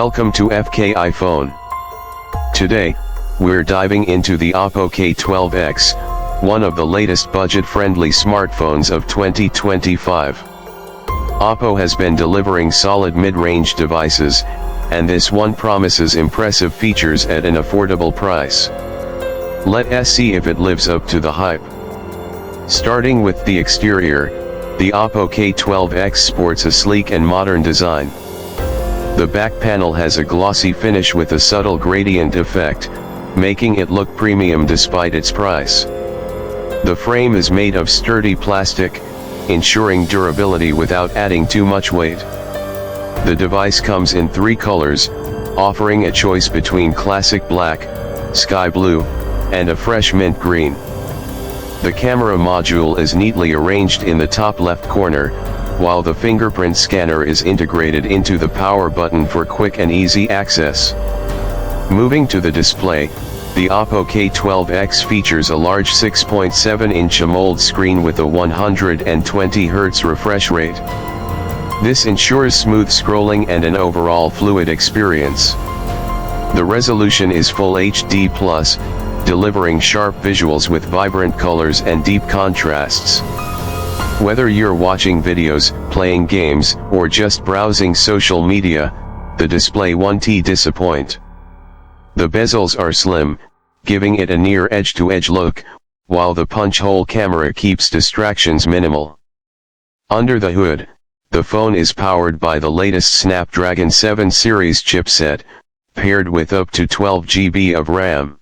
Welcome to FK iPhone. Today, we're diving into the Oppo K12x, one of the latest budget-friendly smartphones of 2025. Oppo has been delivering solid mid-range devices, and this one promises impressive features at an affordable price. Let's see if it lives up to the hype. Starting with the exterior, the Oppo K12x sports a sleek and modern design. The back panel has a glossy finish with a subtle gradient effect, making it look premium despite its price. The frame is made of sturdy plastic, ensuring durability without adding too much weight. The device comes in 3 colors, offering a choice between classic black, sky blue, and a fresh mint green. The camera module is neatly arranged in the top left corner, while the fingerprint scanner is integrated into the power button for quick and easy access. Moving to the display, the Oppo K12x features a large 6.7-inch AMOLED screen with a 120 Hz refresh rate. This ensures smooth scrolling and an overall fluid experience. The resolution is Full HD+, delivering sharp visuals with vibrant colors and deep contrasts. Whether you're watching videos, playing games, or just browsing social media, the display won't disappoint. The bezels are slim, giving it a near edge-to-edge look, while the punch-hole camera keeps distractions minimal. Under the hood, the phone is powered by the latest Snapdragon 7 series chipset, paired with up to 12 GB of RAM.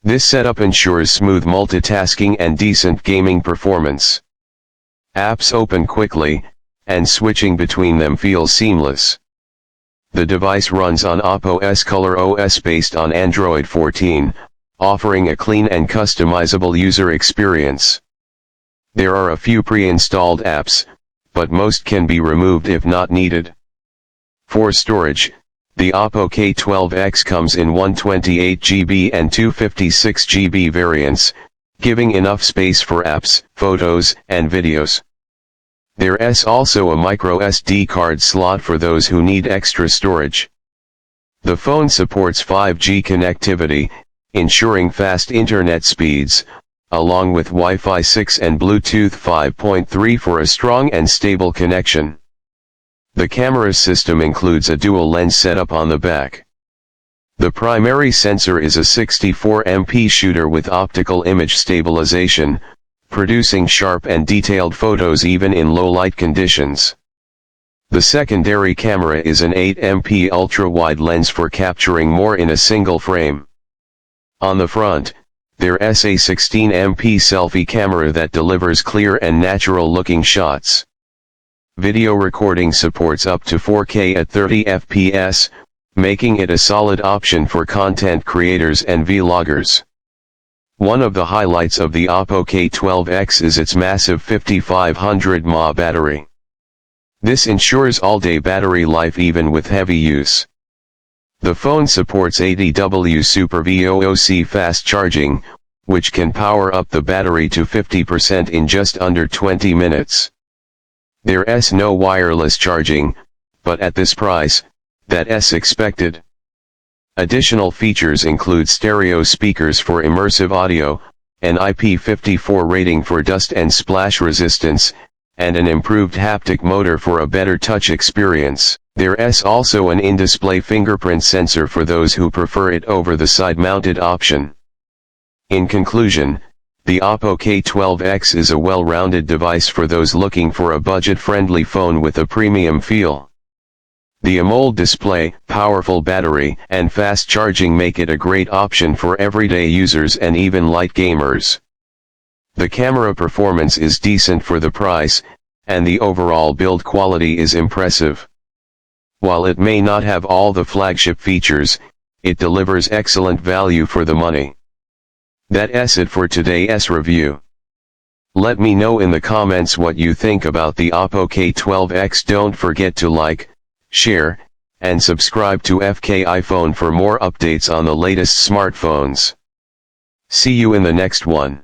This setup ensures smooth multitasking and decent gaming performance. Apps open quickly, and switching between them feels seamless. The device runs on Oppo's Color OS based on Android 14, offering a clean and customizable user experience. There are a few pre-installed apps, but most can be removed if not needed. For storage, the Oppo K12x comes in 128 GB and 256 GB variants, giving enough space for apps, photos, and videos. There's also a micro SD card slot for those who need extra storage. The phone supports 5G connectivity, ensuring fast internet speeds, along with Wi-Fi 6 and Bluetooth 5.3 for a strong and stable connection. The camera system includes a dual lens setup on the back. The primary sensor is a 64MP shooter with optical image stabilization, producing sharp and detailed photos even in low-light conditions. The secondary camera is an 8MP ultra-wide lens for capturing more in a single frame. On the front, there's a 16MP selfie camera that delivers clear and natural-looking shots. Video recording supports up to 4K at 30 FPS, making it a solid option for content creators and vloggers. One of the highlights of the Oppo K12x is its massive 5500 mAh battery. This ensures all-day battery life even with heavy use. The phone supports 80W Super VOOC fast charging, which can power up the battery to 50% in just under 20 minutes. There's no wireless charging, but at this price, that's expected. Additional features include stereo speakers for immersive audio, an IP54 rating for dust and splash resistance, and an improved haptic motor for a better touch experience. There's also an in-display fingerprint sensor for those who prefer it over the side-mounted option. In conclusion, the Oppo K12x is a well-rounded device for those looking for a budget-friendly phone with a premium feel. The AMOLED display, powerful battery, and fast charging make it a great option for everyday users and even light gamers. The camera performance is decent for the price, and the overall build quality is impressive. While it may not have all the flagship features, it delivers excellent value for the money. That's it for today's review. Let me know in the comments what you think about the Oppo K12x. Don't forget to like, share, and subscribe to FK iPhone for more updates on the latest smartphones. See you in the next one.